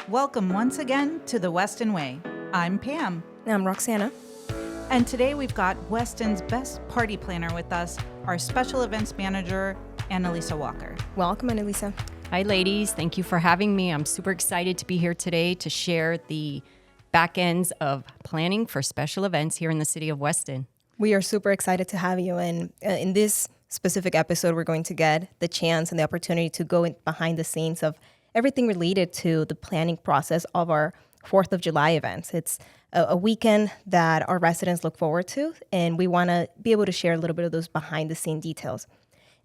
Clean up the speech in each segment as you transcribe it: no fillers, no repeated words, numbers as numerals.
Welcome once again to the Weston Way. I'm Pam. I'm Roxana. And today we've got Weston's best party planner with us, our special events manager, Annalisa Walker. Welcome, Annalisa. Hi, ladies. Thank you for having me. I'm super excited to be here today to share the back ends of planning for special events here in the city of Weston. We are super excited to have you. And in this specific episode, we're going to get the chance and the opportunity to go behind the scenes of everything related to the planning process of our 4th of July events. It's a weekend that our residents look forward to, and we want to be able to share a little bit of those behind the scene details.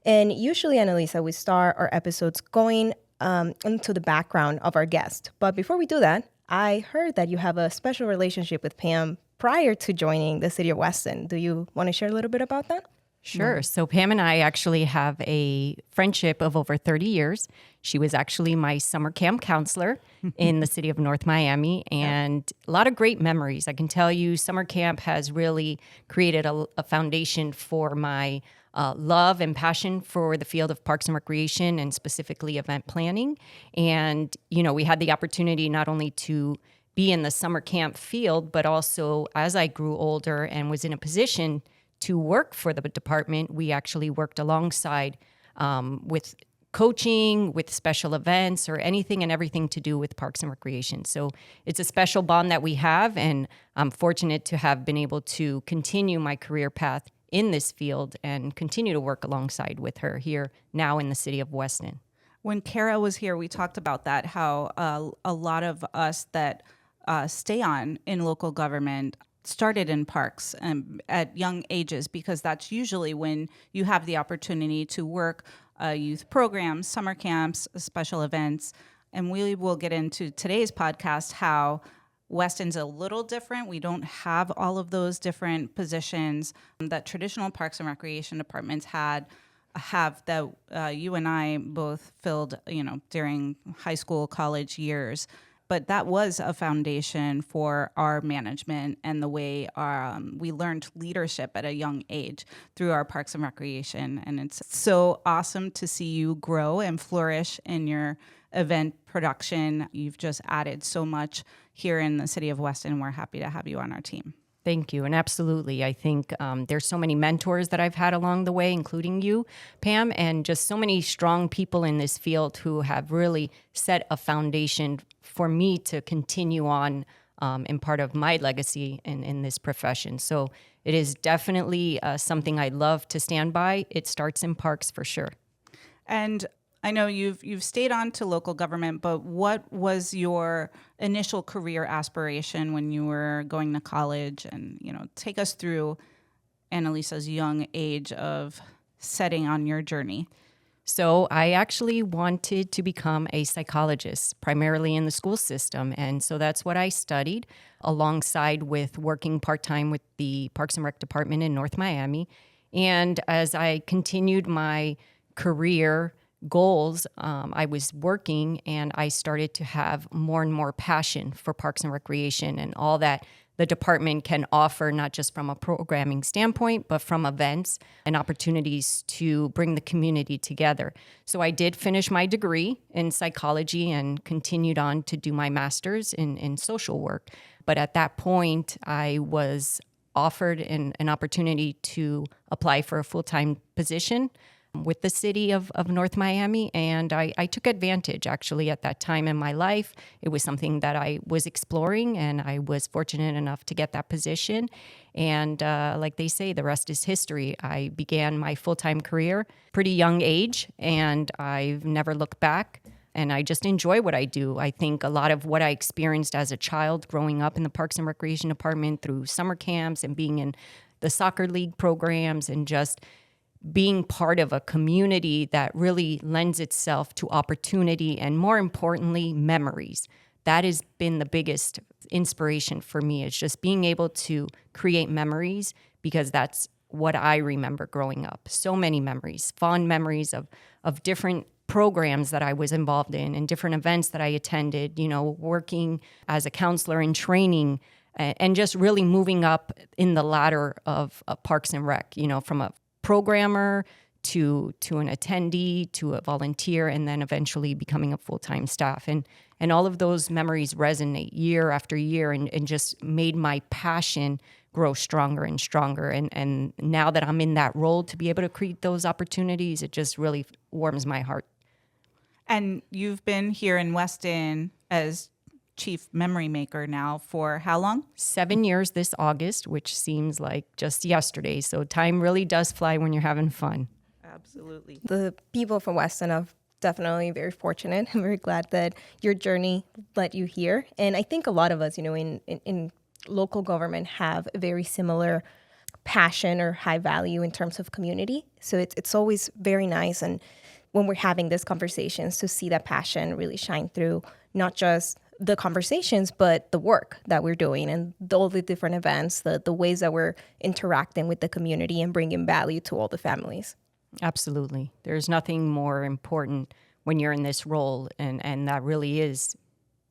And usually, Annalisa, we start our episodes going into the background of our guest. But before we do that, I heard that you have a special relationship with Pam prior to joining the city of Weston. Do you want to share a little bit about that? Sure. So Pam and I actually have a friendship of over 30 years. She was actually my summer camp counselor in the city of North Miami, and a lot of great memories. I can tell you summer camp has really created a foundation for my love and passion for the field of parks and recreation and specifically event planning. And, you know, we had the opportunity not only to be in the summer camp field, but also as I grew older and was in a position to work for the department, we actually worked alongside with coaching, with special events, or anything and everything to do with parks and recreation. So it's a special bond that we have, and I'm fortunate to have been able to continue my career path in this field and continue to work alongside with her here now in the city of Weston. When Kara was here, we talked about that, how a lot of us that stay on in local government started in parks at young ages, because that's usually when you have the opportunity to work youth programs, summer camps, special events. And we will get into today's podcast how Weston's a little different. We don't have all of those different positions that traditional parks and recreation departments have that you and I both filled, during high school, college years. But that was a foundation for our management and the way we learned leadership at a young age through our parks and recreation. And it's so awesome to see you grow and flourish in your event production. You've just added so much here in the city of Weston. We're happy to have you on our team. Thank you. And absolutely, I think there's so many mentors that I've had along the way, including you, Pam, and just so many strong people in this field who have really set a foundation for me to continue on in part of my legacy in this profession. So it is definitely something I love to stand by. It starts in parks for sure. And I know you've stayed on to local government, but what was your initial career aspiration when you were going to college? And, take us through Annalisa's young age of setting on your journey. So I actually wanted to become a psychologist, primarily in the school system. And so that's what I studied alongside with working part-time with the Parks and Rec Department in North Miami. And as I continued my career goals, I was working and I started to have more and more passion for parks and recreation and all that the department can offer, not just from a programming standpoint, but from events and opportunities to bring the community together. So I did finish my degree in psychology and continued on to do my master's in social work. But at that point, I was offered an opportunity to apply for a full-time position with the city of North Miami, and I took advantage actually at that time in my life. It was something that I was exploring, and I was fortunate enough to get that position. And like they say, the rest is history. I began my full-time career pretty young age, and I've never looked back. And I just enjoy what I do. I think a lot of what I experienced as a child growing up in the Parks and Recreation Department through summer camps and being in the soccer league programs and just being part of a community that really lends itself to opportunity and, more importantly, memories. That has been the biggest inspiration for me, is just being able to create memories, because that's what I remember growing up. So many memories, fond memories of different programs that I was involved in and different events that I attended, working as a counselor in training and just really moving up in the ladder of Parks and Rec, from a programmer to an attendee, to a volunteer, and then eventually becoming a full-time staff. And all of those memories resonate year after year and just made my passion grow stronger and stronger. And now that I'm in that role to be able to create those opportunities, it just really warms my heart. And you've been here in Weston as chief memory maker now for how long? 7 years this August, which seems like just yesterday. So time really does fly when you're having fun. Absolutely. The people from Weston are definitely very fortunate. I'm very glad that your journey led you here. And I think a lot of us, in local government have a very similar passion or high value in terms of community. So it's always very nice. And when we're having these conversations, to see that passion really shine through, not just the conversations, but the work that we're doing and all the different events, the ways that we're interacting with the community and bringing value to all the families. Absolutely. There's nothing more important when you're in this role, and that really is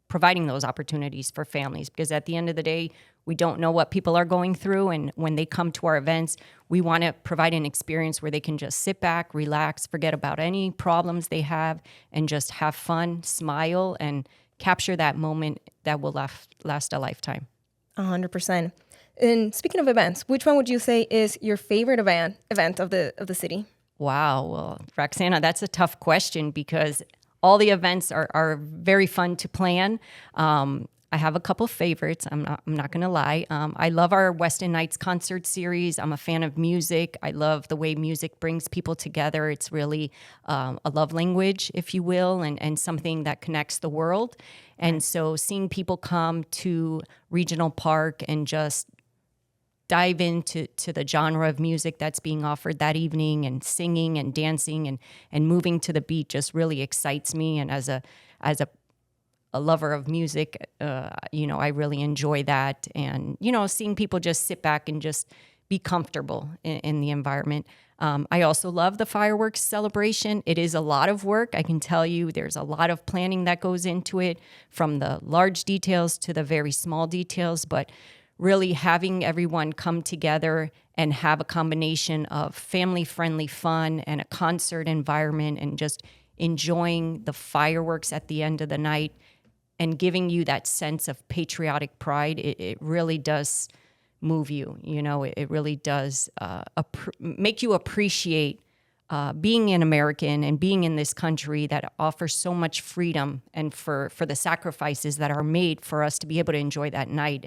providing those opportunities for families, because at the end of the day, we don't know what people are going through, and when they come to our events, we want to provide an experience where they can just sit back, relax, forget about any problems they have, and just have fun, smile, and capture that moment that will last a lifetime. 100%. And speaking of events, which one would you say is your favorite event of the city? Wow. Well, Roxana, that's a tough question because all the events are very fun to plan. I have a couple favorites. I'm not going to lie. I love our Weston Nights concert series. I'm a fan of music. I love the way music brings people together. It's really a love language, if you will, and something that connects the world. And so seeing people come to Regional Park and just dive into the genre of music that's being offered that evening and singing and dancing and moving to the beat just really excites me. And as a lover of music, I really enjoy that. And, seeing people just sit back and just be comfortable in the environment. I also love the fireworks celebration. It is a lot of work. I can tell you there's a lot of planning that goes into it, from the large details to the very small details, but really having everyone come together and have a combination of family-friendly fun and a concert environment and just enjoying the fireworks at the end of the night and giving you that sense of patriotic pride, it really does move you. It really does make you appreciate being an American and being in this country that offers so much freedom, and for the sacrifices that are made for us to be able to enjoy that night,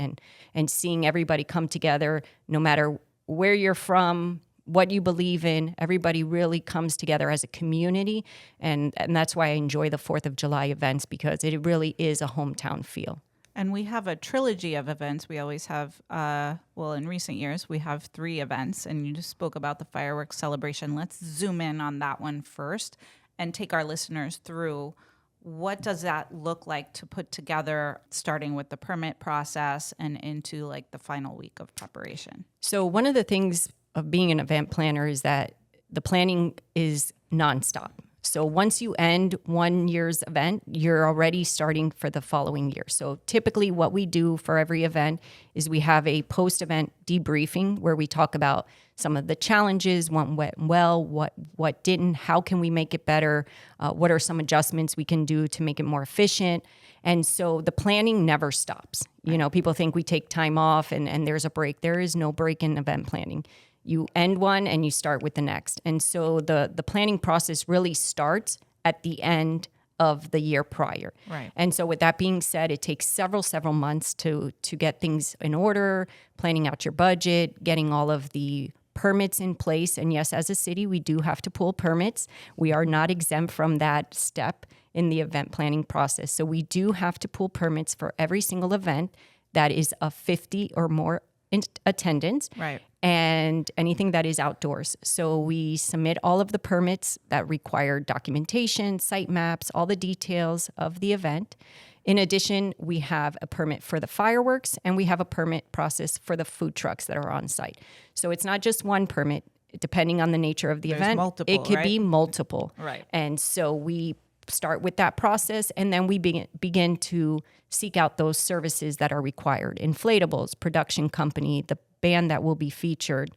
and seeing everybody come together, no matter where you're from, what you believe in. Everybody really comes together as a community, and that's why I enjoy the 4th of July events, because it really is a hometown feel. And we have a trilogy of events. We always have, in recent years, we have 3 events. And you just spoke about the fireworks celebration. Let's zoom in on that one first and take our listeners through what does that look like to put together, starting with the permit process and into like the final week of preparation. So one of the things of being an event planner is that the planning is nonstop. So once you end one year's event, you're already starting for the following year. So typically what we do for every event is we have a post-event debriefing where we talk about some of the challenges, what went well, what didn't, how can we make it better, what are some adjustments we can do to make it more efficient. And so the planning never stops. People think we take time off and there's a break. There is no break in event planning. You end one and you start with the next. And so the planning process really starts at the end of the year prior. Right. And so with that being said, it takes several months to get things in order, planning out your budget, getting all of the permits in place. And yes, as a city, we do have to pull permits. We are not exempt from that step in the event planning process. So we do have to pull permits for every single event that is of 50 or more in attendance. Right. And anything that is outdoors. So we submit all of the permits that require documentation, site maps, all the details of the event. In addition, we have a permit for the fireworks, and we have a permit process for the food trucks that are on site. So it's not just one permit. Depending on the nature of the There's event, multiple, it could right? be multiple. Right. And so we start with that process, and then we begin to seek out those services that are required. Inflatables, production company, the band that will be featured.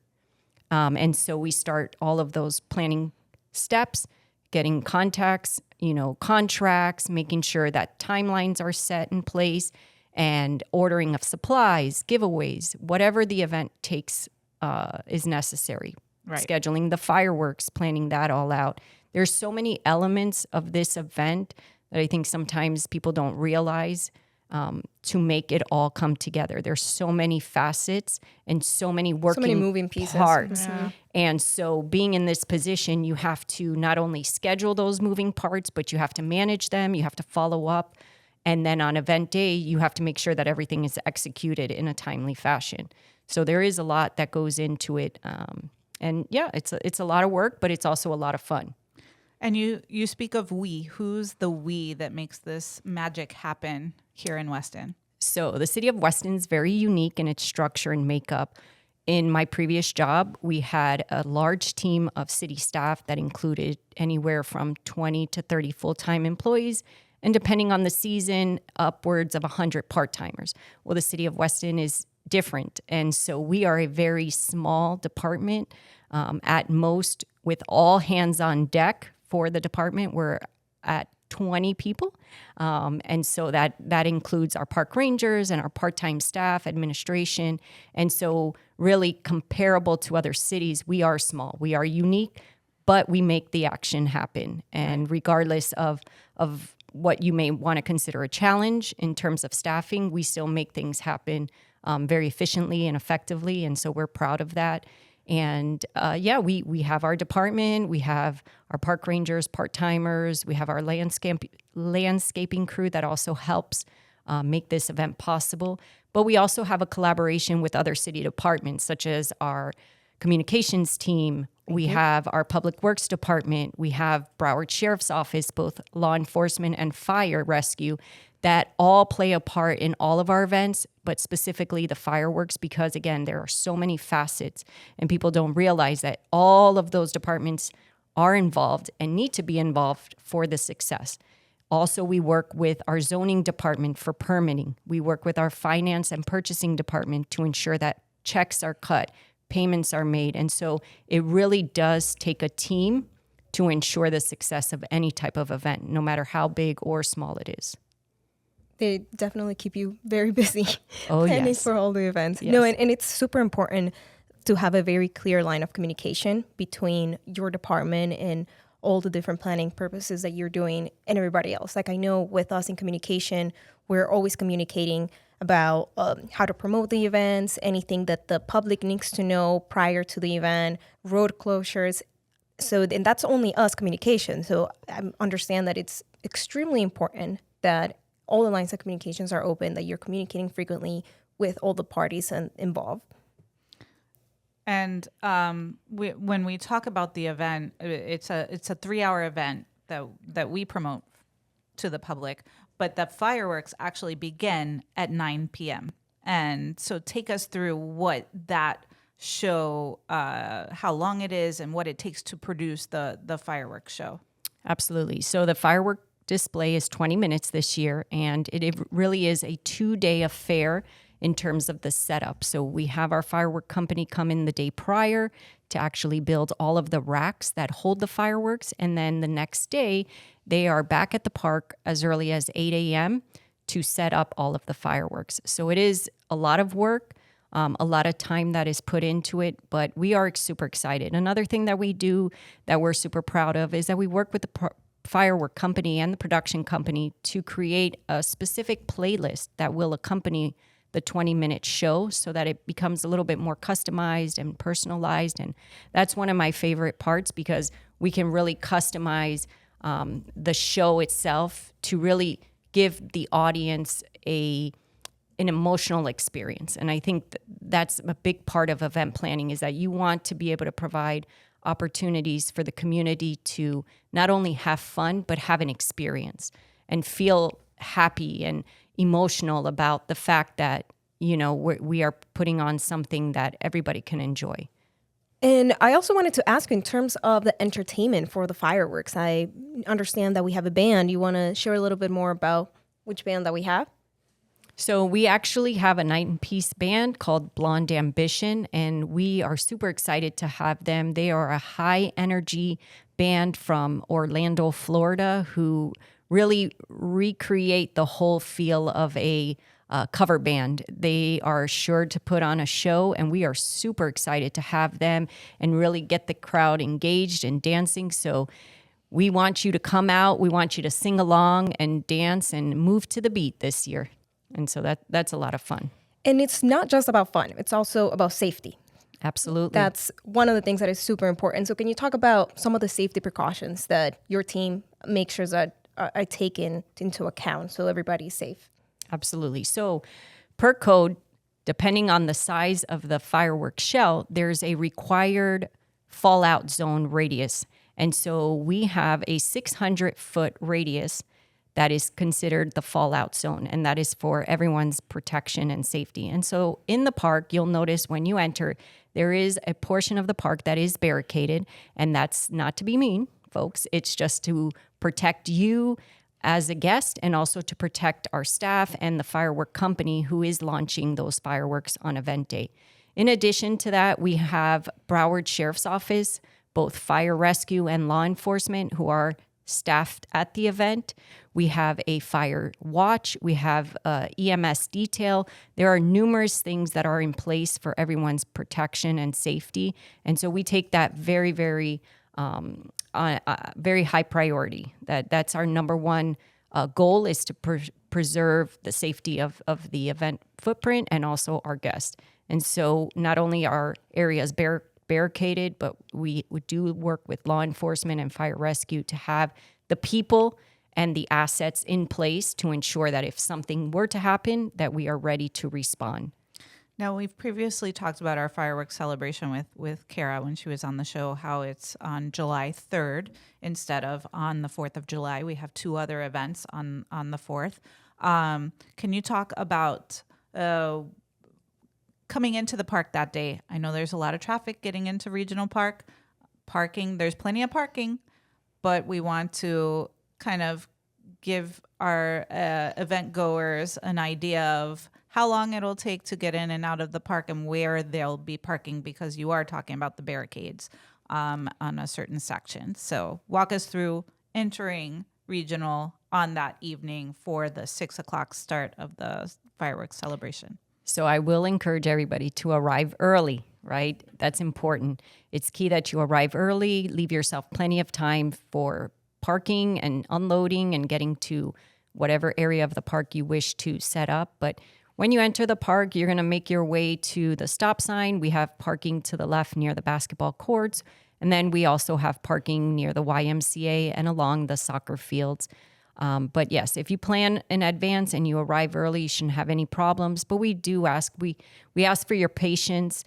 And so we start all of those planning steps, getting contacts, contracts, making sure that timelines are set in place, and ordering of supplies, giveaways, whatever the event takes is necessary. Right. Scheduling the fireworks, planning that all out. There's so many elements of this event that I think sometimes people don't realize to make it all come together. There's so many facets and so many working moving pieces. parts. Yeah. And so being in this position, you have to not only schedule those moving parts, but you have to manage them, you have to follow up. And then on event day, you have to make sure that everything is executed in a timely fashion. So there is a lot that goes into it. And yeah, it's a lot of work, but it's also a lot of fun. And you speak of we. Who's the we that makes this magic happen here in Weston? So the city of Weston is very unique in its structure and makeup. In my previous job, we had a large team of city staff that included anywhere from 20 to 30 full-time employees, and depending on the season, upwards of 100 part-timers. Well, the city of Weston is different, and so we are a very small department. At most, with all hands on deck for the department, we're at 20 people. And so that includes our park rangers and our part-time staff, administration. And so really comparable to other cities, we are small. We are unique, but we make the action happen. And regardless of what you may want to consider a challenge in terms of staffing, we still make things happen very efficiently and effectively. And so we're proud of that. And we have our department, we have our park rangers, part-timers, we have our landscaping crew that also helps make this event possible. But we also have a collaboration with other city departments, such as our communications team. We have our public works department. We have Broward Sheriff's Office, both law enforcement and fire rescue, that all play a part in all of our events, but specifically the fireworks, because again, there are so many facets and people don't realize that all of those departments are involved and need to be involved for the success. Also, we work with our zoning department for permitting. We work with our finance and purchasing department to ensure that checks are cut, payments are made. And so it really does take a team to ensure the success of any type of event, no matter how big or small it is. They definitely keep you very busy Oh, planning yes. for all the events. Yes. No, and it's super important to have a very clear line of communication between your department and all the different planning purposes that you're doing and everybody else. Like I know with us in communication, we're always communicating about how to promote the events, anything that the public needs to know prior to the event, road closures. So, and that's only us communication. So I understand that it's extremely important that all the lines of communications are open, that you're communicating frequently with all the parties involved. And when we talk about the event, it's a 3-hour event that we promote to the public, but the fireworks actually begin at 9 p.m. And so take us through what that show, how long it is, and what it takes to produce the fireworks show. Absolutely. So the firework display is 20 minutes this year, and it really is a 2-day affair in terms of the setup. So we have our firework company come in the day prior to actually build all of the racks that hold the fireworks. And then the next day, they are back at the park as early as 8 a.m. to set up all of the fireworks. So it is a lot of work, a lot of time that is put into it, but we are super excited. Another thing that we do that we're super proud of is that we work with the firework company and the production company to create a specific playlist that will accompany the 20-minute show so that it becomes a little bit more customized and personalized. And that's one of my favorite parts because we can really customize the show itself to really give the audience an emotional experience. And I think that's a big part of event planning, is that you want to be able to provide opportunities for the community to not only have fun, but have an experience and feel happy and emotional about the fact that, we are putting on something that everybody can enjoy. And I also wanted to ask you in terms of the entertainment for the fireworks. I understand that we have a band. You want to share a little bit more about which band that we have? So we actually have a night and peace band called Blonde Ambition, and we are super excited to have them. They are a high energy band from Orlando, Florida, who really recreate the whole feel of a cover band. They are sure to put on a show, and we are super excited to have them and really get the crowd engaged and dancing. So we want you to come out. We want you to sing along and dance and move to the beat this year. And so that's a lot of fun. And it's not just about fun. It's also about safety. Absolutely. That's one of the things that is super important. So can you talk about some of the safety precautions that your team makes sure that are taken into account so everybody's safe? Absolutely. So per code, depending on the size of the fireworks shell, there's a required fallout zone radius. And so we have a 600-foot radius that is considered the fallout zone, and that is for everyone's protection and safety. And so in the park, you'll notice when you enter, there is a portion of the park that is barricaded, and that's not to be mean, folks. It's just to protect you as a guest and also to protect our staff and the firework company who is launching those fireworks on event day. In addition to that, we have Broward Sheriff's Office, both fire rescue and law enforcement who are staffed at the event. We have a fire watch. We have EMS detail. There are numerous things that are in place for everyone's protection and safety. And so we take that very, very very high priority. That's our number one goal, is to preserve the safety of the event footprint and also our guests. And so not only are areas barricaded, but we do work with law enforcement and fire rescue to have the people and the assets in place to ensure that if something were to happen, that we are ready to respond. Now, we've previously talked about our fireworks celebration with Kara when she was on the show, how it's on July 3rd instead of on the 4th of July. We have two other events on the 4th. Can you talk about coming into the park that day? I know there's a lot of traffic getting into Regional Park. Parking, there's plenty of parking, but we want to kind of give our event goers an idea of how long it'll take to get in and out of the park and where they'll be parking, because you are talking about the barricades on a certain section. So walk us through entering Regional on that evening for the 6 o'clock start of the fireworks celebration. So I will encourage everybody to arrive early, right? That's important. It's key that you arrive early, leave yourself plenty of time for parking and unloading and getting to whatever area of the park you wish to set up. But when you enter the park, you're going to make your way to the stop sign. We have parking to the left near the basketball courts. And then we also have parking near the YMCA and along the soccer fields. But yes, if you plan in advance and you arrive early, you shouldn't have any problems. But we do ask, we ask for your patience.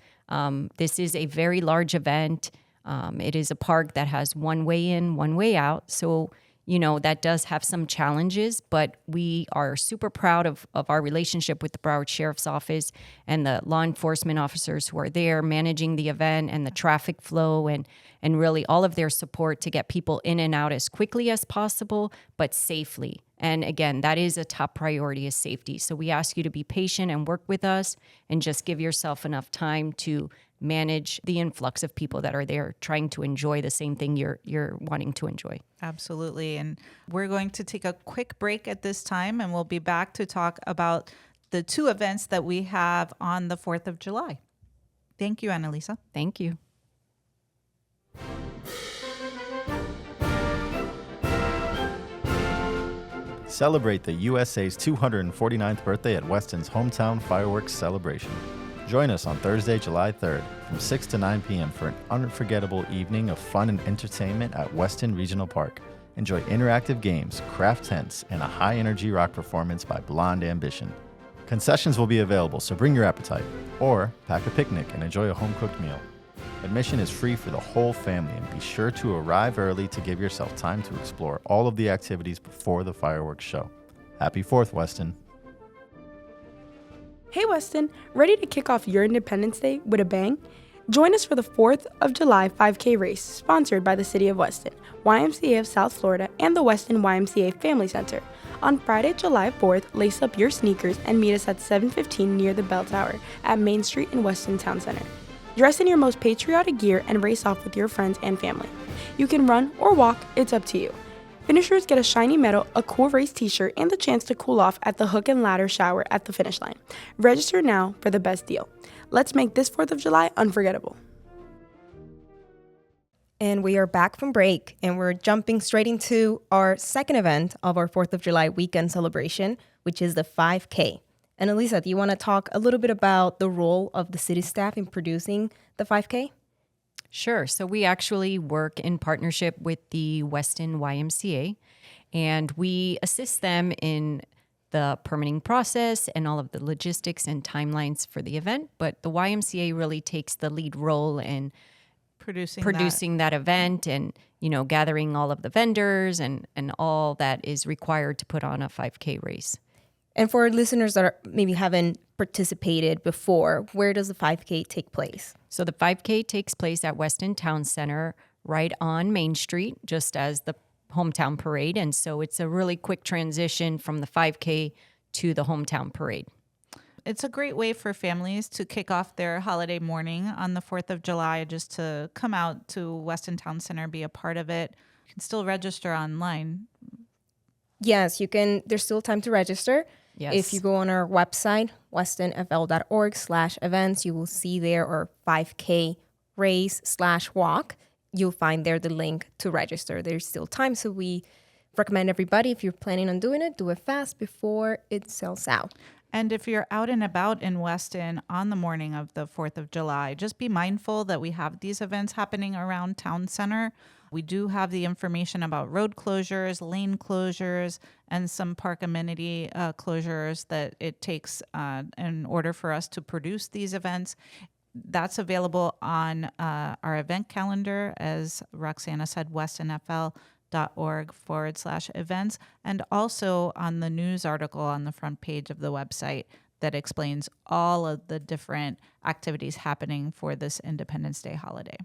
This is a very large event. It is a park that has one way in, one way out. So, you know, that does have some challenges, but we are super proud of our relationship with the Broward Sheriff's Office and the law enforcement officers who are there managing the event and the traffic flow and really all of their support to get people in and out as quickly as possible, but safely. And again, that is a top priority, is safety. So we ask you to be patient and work with us and just give yourself enough time to manage the influx of people that are there trying to enjoy the same thing you're wanting to enjoy. Absolutely. And we're going to take a quick break at this time, and we'll be back to talk about the two events that we have on the 4th of July. Thank you, Annalisa. Thank you. Celebrate the USA's 249th birthday at Weston's hometown fireworks celebration. Join us on Thursday, July 3rd from 6 to 9 p.m. for an unforgettable evening of fun and entertainment at Weston Regional Park. Enjoy interactive games, craft tents, and a high-energy rock performance by Blonde Ambition. Concessions will be available, so bring your appetite, or pack a picnic and enjoy a home-cooked meal. Admission is free for the whole family, and be sure to arrive early to give yourself time to explore all of the activities before the fireworks show. Happy 4th, Weston. Hey Weston, ready to kick off your Independence Day with a bang? Join us for the 4th of July 5K race, sponsored by the City of Weston, YMCA of South Florida, and the Weston YMCA Family Center. On Friday, July 4th, lace up your sneakers and meet us at 7:15 near the Bell Tower at Main Street in Weston Town Center. Dress in your most patriotic gear and race off with your friends and family. You can run or walk, it's up to you. Finishers get a shiny medal, a cool race t-shirt, and the chance to cool off at the hook and ladder shower at the finish line. Register now for the best deal. Let's make this 4th of July unforgettable. And we are back from break, and we're jumping straight into our second event of our 4th of July weekend celebration, which is the 5K. Annalisa, do you want to talk a little bit about the role of the city staff in producing the 5K? Sure. So we actually work in partnership with the Weston YMCA, and we assist them in the permitting process and all of the logistics and timelines for the event. But the YMCA really takes the lead role in producing that event and, gathering all of the vendors and all that is required to put on a 5K race. And for listeners that maybe haven't participated before, where does the 5K take place? So the 5K takes place at Weston Town Center right on Main Street, just as the hometown parade. And so it's a really quick transition from the 5K to the hometown parade. It's a great way for families to kick off their holiday morning on the 4th of July, just to come out to Weston Town Center, be a part of it. You can still register online. Yes, you can. There's still time to register. Yes. If you go on our website, westonfl.org/events, you will see there our 5K race/walk. You'll find there the link to register. There's still time, so we recommend everybody, if you're planning on doing it, do it fast before it sells out. And if you're out and about in Weston on the morning of the 4th of July, just be mindful that we have these events happening around Town Center. We do have the information about road closures, lane closures, and some park amenity closures that it takes in order for us to produce these events. That's available on our event calendar, as Roxana said, westonfl.org/events, and also on the news article on the front page of the website that explains all of the different activities happening for this Independence Day holiday.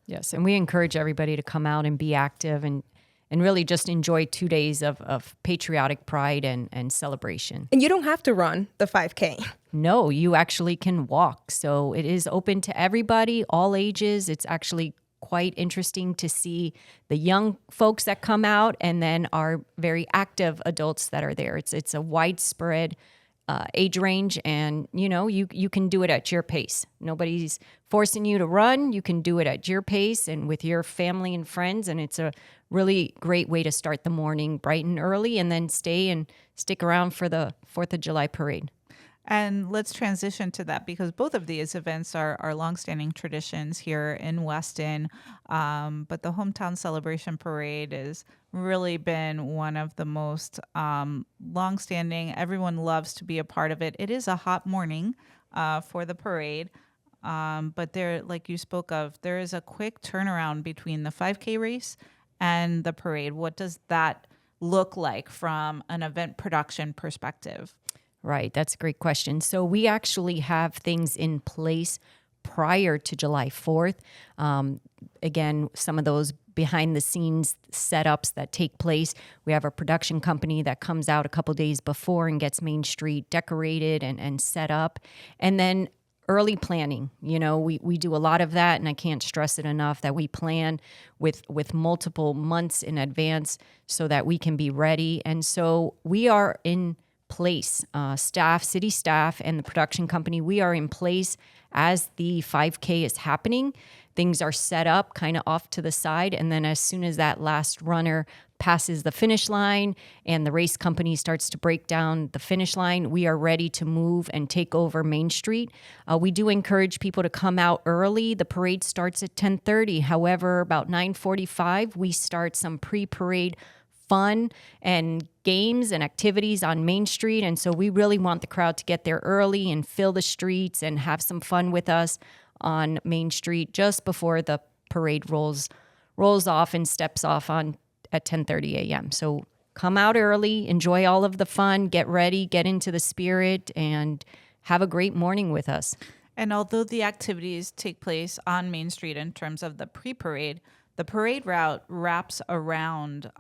Yes, and we encourage everybody to come out and be active and really just enjoy 2 days of patriotic pride and celebration. And you don't have to run the 5K. No, you actually can walk. So it is open to everybody, all ages. It's actually quite interesting to see the young folks that come out and then our very active adults that are there. It's a widespread age range, and you can do it at your pace. Nobody's forcing you to run. You can do it at your pace and with your family and friends, and it's a really great way to start the morning bright and early and then stay and stick around for the 4th of July parade. And let's transition to that, because both of these events are longstanding traditions here in Weston. But the Hometown Celebration Parade has really been one of the most longstanding. Everyone loves to be a part of it. It is a hot morning for the parade. But there, like you spoke of, there is a quick turnaround between the 5K race and the parade. What does that look like from an event production perspective? Right. That's a great question. So we actually have things in place prior to July 4th. Again, some of those behind the scenes setups that take place. We have a production company that comes out a couple days before and gets Main Street decorated and set up. And then early planning, we do a lot of that, and I can't stress it enough that we plan with multiple months in advance so that we can be ready. And so we are in place, city staff and the production company, we are in place as the 5K is happening. Things are set up kind of off to the side. And then as soon as that last runner passes the finish line and the race company starts to break down the finish line, we are ready to move and take over Main Street. We do encourage people to come out early. The parade starts at 10:30. However, about 9:45, we start some pre-parade fun and games and activities on Main Street. And so we really want the crowd to get there early and fill the streets and have some fun with us on Main Street just before the parade rolls off and steps off at 10:30 a.m. So come out early, enjoy all of the fun, get ready, get into the spirit, and have a great morning with us. And although the activities take place on Main Street in terms of the pre-parade, the parade route wraps around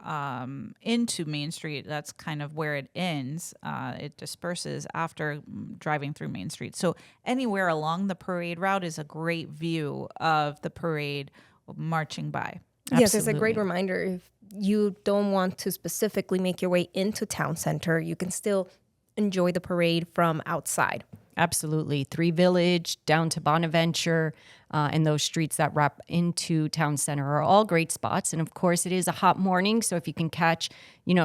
into Main Street. That's kind of where it ends. It disperses after driving through Main Street. So anywhere along the parade route is a great view of the parade marching by. Yes, it's a great Absolutely. reminder. If you don't want to specifically make your way into town center, you can still enjoy the parade from outside. Absolutely. Three Village down to Bonaventure and those streets that wrap into town center are all great spots. And of course, it is a hot morning. So if you can catch,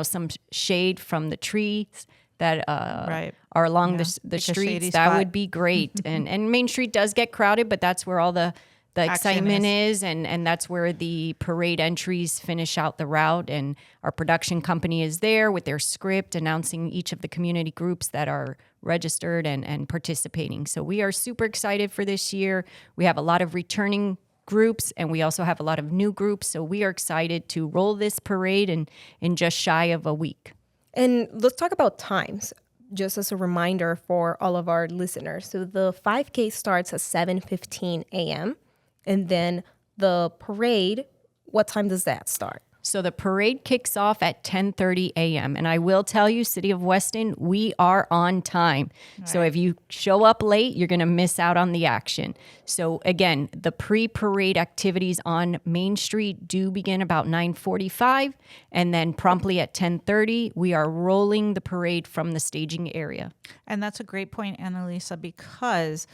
some shade from the trees that Right. are along Yeah. the Pick a shady streets, that spot. would be great. And Main Street does get crowded, but that's where all the excitement is, and that's where the parade entries finish out the route. And our production company is there with their script announcing each of the community groups that are registered and participating. So we are super excited for this year. We have a lot of returning groups, and we also have a lot of new groups. So we are excited to roll this parade in just shy of a week. And let's talk about times, just as a reminder for all of our listeners. So the 5K starts at 7:15 a.m. And then the parade, what time does that start? So the parade kicks off at 10:30 a.m. And I will tell you, City of Weston, we are on time. So if you show up late, you're going to miss out on the action. So again, the pre-parade activities on Main Street do begin about 9:45. And then promptly at 10:30, we are rolling the parade from the staging area. And that's a great point, Annalisa, because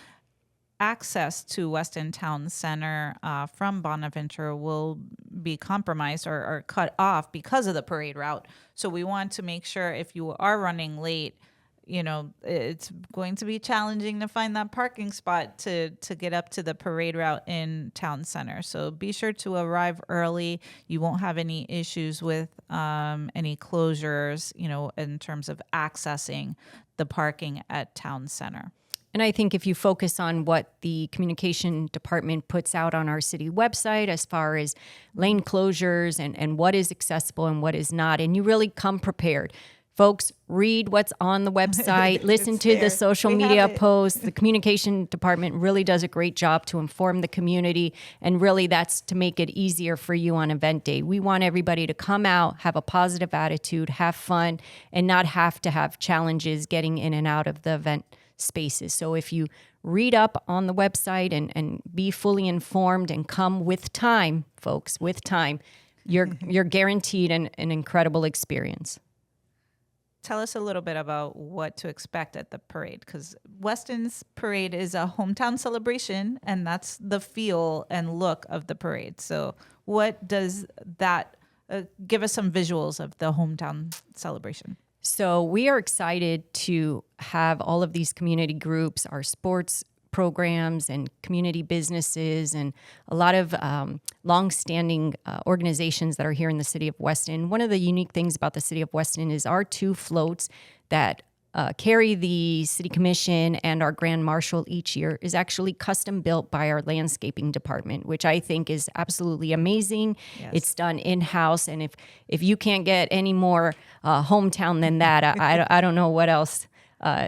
access to Weston Town Center from Bonaventure will be compromised or cut off because of the parade route. So we want to make sure if you are running late, it's going to be challenging to find that parking spot to get up to the parade route in Town Center. So be sure to arrive early. You won't have any issues with any closures, in terms of accessing the parking at Town Center. And I think if you focus on what the communication department puts out on our city website as far as lane closures and what is accessible and what is not, and you really come prepared. Folks, read what's on the website, listen It's to there. the social We have media it. posts. The communication department really does a great job to inform the community. And really, that's to make it easier for you on event day. We want everybody to come out, have a positive attitude, have fun, and not have to have challenges getting in and out of the event spaces. So if you read up on the website and be fully informed and come with time, folks, with time, you're guaranteed an incredible experience. Tell us a little bit about what to expect at the parade, because Weston's parade is a hometown celebration, and that's the feel and look of the parade. So what does that give us some visuals of the hometown celebration? So we are excited to have all of these community groups, our sports programs and community businesses, and a lot of longstanding organizations that are here in the city of Weston. One of the unique things about the city of Weston is our two floats that carry the city commission and our grand marshal each year is actually custom built by our landscaping department, which I think is absolutely amazing. Yes. It's done in-house, and if you can't get any more hometown than that, I don't know what else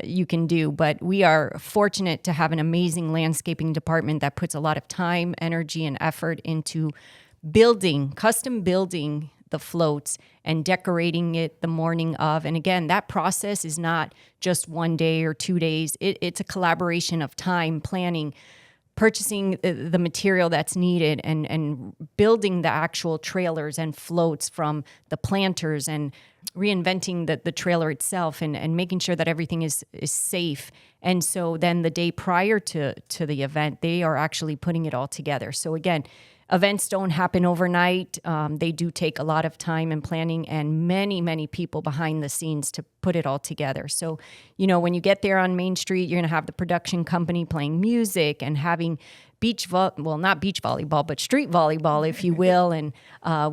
you can do. But we are fortunate to have an amazing landscaping department that puts a lot of time, energy, and effort into custom building the floats and decorating it the morning of. And again, that process is not just 1 day or 2 days. It's a collaboration of time, planning, purchasing the material that's needed, and building the actual trailers and floats from the planters, and reinventing the trailer itself, and making sure that everything is safe. And so then the day prior to the event, they are actually putting it all together. So again, events don't happen overnight. They do take a lot of time and planning, and many, many people behind the scenes to put it all together. So, when you get there on Main Street, you're going to have the production company playing music and having not beach volleyball, but street volleyball, if you will. And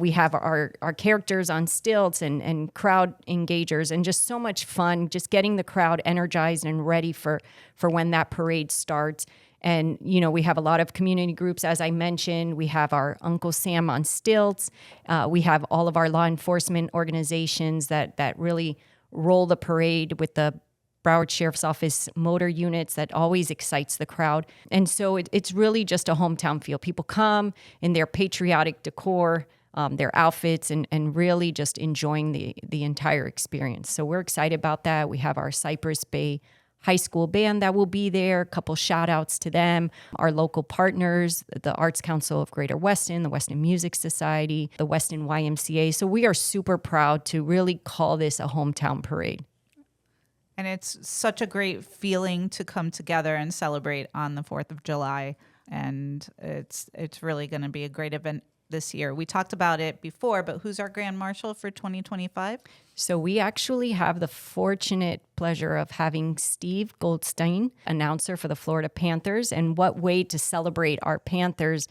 we have our characters on stilts and crowd engagers, and just so much fun, just getting the crowd energized and ready for when that parade starts. And, we have a lot of community groups, as I mentioned. We have our Uncle Sam on stilts. We have all of our law enforcement organizations that really roll the parade with the Broward Sheriff's Office motor units that always excites the crowd. And so it's really just a hometown feel. People come in their patriotic decor, their outfits, and really just enjoying the entire experience. So we're excited about that. We have our Cypress Bay High School band that will be there, a couple shout outs to them, our local partners, the Arts Council of Greater Weston, the Weston Music Society, the Weston YMCA. So we are super proud to really call this a hometown parade. And it's such a great feeling to come together and celebrate on the 4th of July. And it's really going to be a great event this year. We talked about it before, but who's our Grand Marshal for 2025? So we actually have the fortunate pleasure of having Steve Goldstein, announcer for the Florida Panthers. And what way to celebrate our Panthers,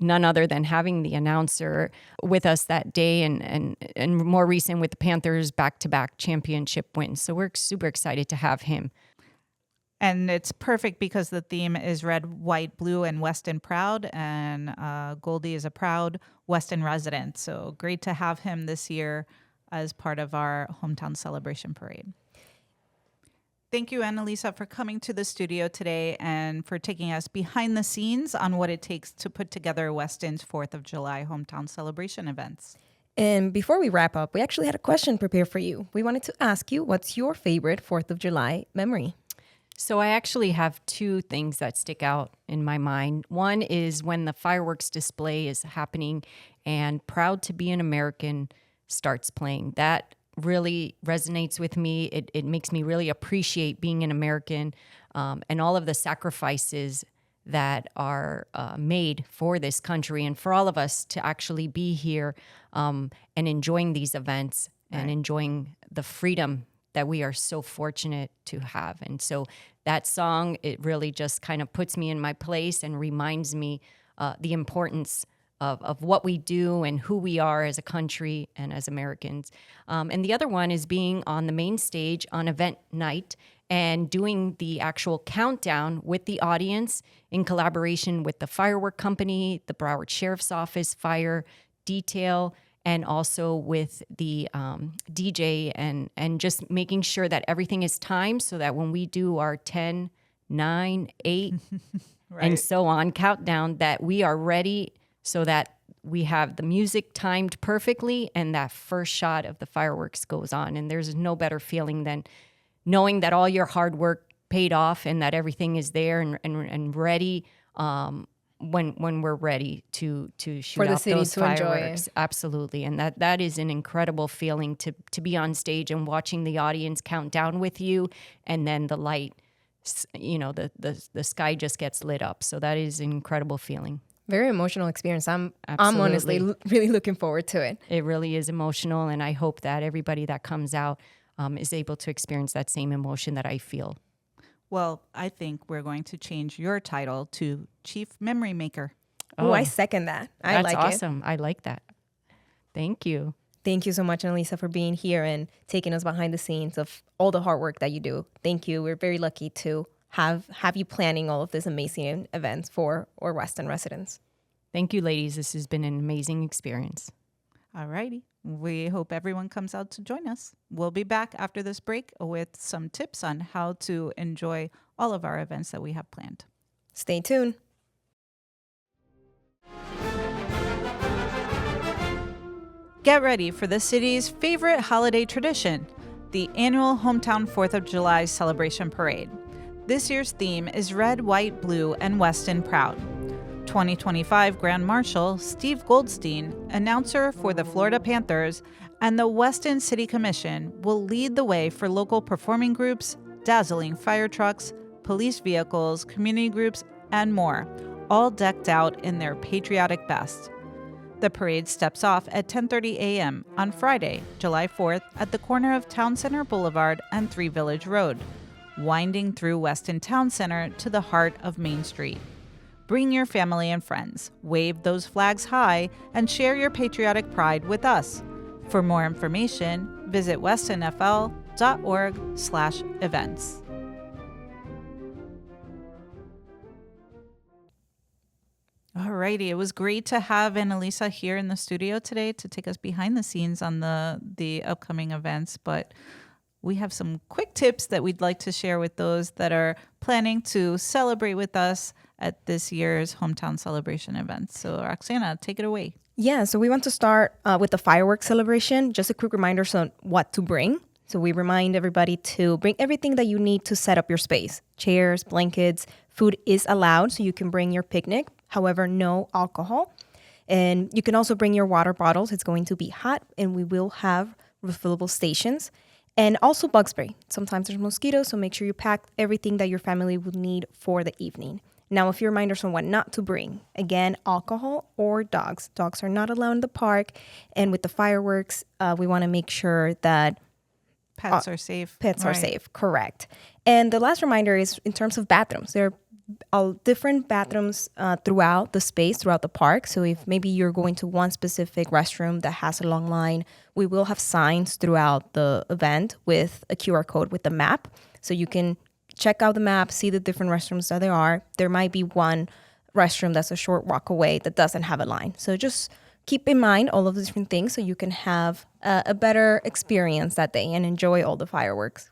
none other than having the announcer with us that day, and more recent with the Panthers back-to-back championship wins. So we're super excited to have him. And it's perfect because the theme is red, white, blue, and Weston proud. And Goldie is a proud Weston resident. So great to have him this year as part of our hometown celebration parade. Thank you, Annalisa, for coming to the studio today and for taking us behind the scenes on what it takes to put together Weston's 4th of July hometown celebration events. And before we wrap up, we actually had a question prepared for you. We wanted to ask you, what's your favorite 4th of July memory? So I actually have two things that stick out in my mind. One is when the fireworks display is happening and Proud to Be an American starts playing. That really resonates with me. It makes me really appreciate being an American, and all of the sacrifices that are made for this country and for all of us to actually be here and enjoying these events and enjoying the freedom that we are so fortunate to have. And so that song, it really just kind of puts me in my place and reminds me the importance of what we do and who we are as a country and as Americans. And the other one is being on the main stage on event night and doing the actual countdown with the audience in collaboration with the firework company, the Broward Sheriff's Office fire detail, and also with the DJ and just making sure that everything is timed so that when we do our 10, 9, 8, Right. and so on countdown, that we are ready so that we have the music timed perfectly and that first shot of the fireworks goes on. And there's no better feeling than knowing that all your hard work paid off and that everything is there and ready when we're ready to shoot For the out city those to enjoy. fireworks. Absolutely. And that is an incredible feeling to be on stage and watching the audience count down with you, and then the light, the sky just gets lit up. So that is an incredible feeling. Very emotional experience. I'm Absolutely. honestly really looking forward to it. It really is emotional, and I hope that everybody that comes out is able to experience that same emotion that I feel. Well, I think we're going to change your title to Chief Memory Maker. Oh, I second that. I That's like it. awesome. I like that. Thank you. Thank you so much, Annalisa, for being here and taking us behind the scenes of all the hard work that you do. Thank you. We're very lucky to have you planning all of these amazing events for our Weston residents. Thank you, ladies. This has been an amazing experience. All righty. We hope everyone comes out to join us. We'll be back after this break with some tips on how to enjoy all of our events that we have planned. Stay tuned. Get ready for the city's favorite holiday tradition, the annual Hometown 4th of July Celebration Parade. This year's theme is Red, White, Blue, and Weston Proud. 2025 Grand Marshal Steve Goldstein, announcer for the Florida Panthers, and the Weston City Commission will lead the way for local performing groups, dazzling fire trucks, police vehicles, community groups, and more, all decked out in their patriotic best. The parade steps off at 10:30 a.m. on Friday, July 4th at the corner of Town Center Boulevard and 3 Village Road, winding through Weston Town Center to the heart of Main Street. Bring your family and friends, wave those flags high, and share your patriotic pride with us. For more information, visit westonfl.org/events. Alrighty, it was great to have Annalisa here in the studio today to take us behind the scenes on the upcoming events. But we have some quick tips that we'd like to share with those that are planning to celebrate with us at this year's hometown celebration event. So Roxana, take it away. Yeah, so we want to start with the fireworks celebration. Just a quick reminder on what to bring. So we remind everybody to bring everything that you need to set up your space. Chairs, blankets, food is allowed, so you can bring your picnic. However, no alcohol. And you can also bring your water bottles. It's going to be hot, and we will have refillable stations. And also bug spray. Sometimes there's mosquitoes, so make sure you pack everything that your family will need for the evening. Now, a few reminders on what not to bring. Again, alcohol or dogs. Dogs are not allowed in the park. And with the fireworks, we want to make sure that Pets are safe. Pets are safe, correct. And the last reminder is in terms of bathrooms. There are different bathrooms throughout the space, throughout the park. So if maybe you're going to one specific restroom that has a long line, we will have signs throughout the event with a QR code with the map. So you can check out the map, see the different restrooms that there are. There might be one restroom that's a short walk away that doesn't have a line. So just keep in mind all of the different things so you can have a better experience that day and enjoy all the fireworks.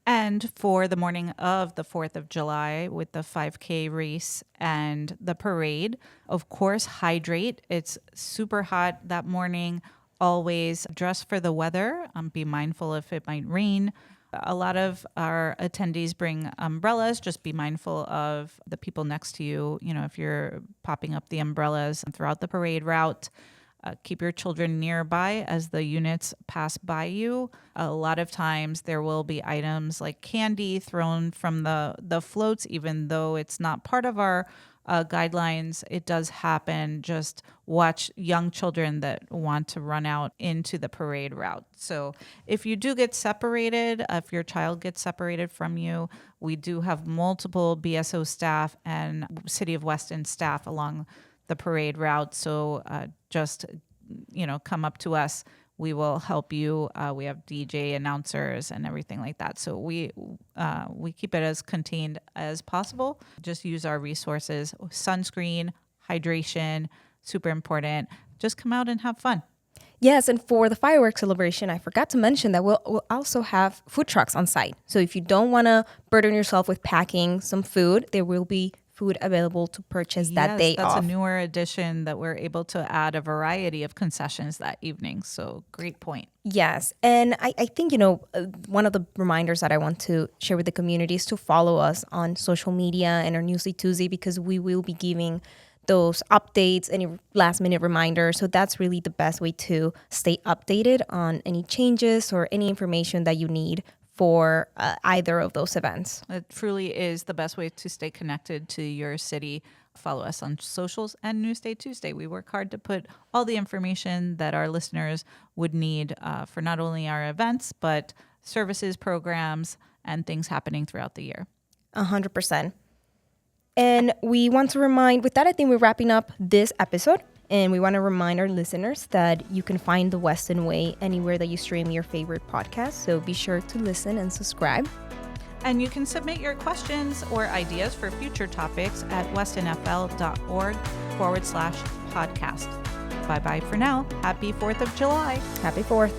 And for the morning of the 4th of July with the 5K race and the parade, of course, hydrate. It's super hot that morning. Always dress for the weather. Be mindful if it might rain. A lot of our attendees bring umbrellas. Just be mindful of the people next to you. You know, if you're popping up the umbrellas throughout the parade route, keep your children nearby as the units pass by you. A lot of times there will be items like candy thrown from the floats, even though it's not part of our guidelines. It does happen. Just watch young children that want to run out into the parade route. So if you do get separated, if your child gets separated from you, we do have multiple BSO staff and City of Weston staff along the parade route. So just, come up to us. We will help you. We have DJ announcers and everything like that. So we keep it as contained as possible. Just use our resources. Sunscreen, hydration, super important. Just come out and have fun. Yes, and for the fireworks celebration, I forgot to mention that we'll also have food trucks on site. So if you don't want to burden yourself with packing some food, there will be food available to purchase that day off. That's a newer addition that we're able to add a variety of concessions that evening. So great point. Yes. And I think, one of the reminders that I want to share with the community is to follow us on social media and our Newsly Tuesday, because we will be giving those updates, any last minute reminders. So that's really the best way to stay updated on any changes or any information that you need for either of those events. It truly is the best way to stay connected to your city. Follow us on socials and Newsday Tuesday. We work hard to put all the information that our listeners would need for not only our events, but services, programs, and things happening throughout the year. 100%. And we want to remind, with that, I think we're wrapping up this episode. And we want to remind our listeners that you can find the Weston Way anywhere that you stream your favorite podcast. So be sure to listen and subscribe. And you can submit your questions or ideas for future topics at westonfl.org/podcast. Bye-bye for now. Happy 4th of July. Happy 4th.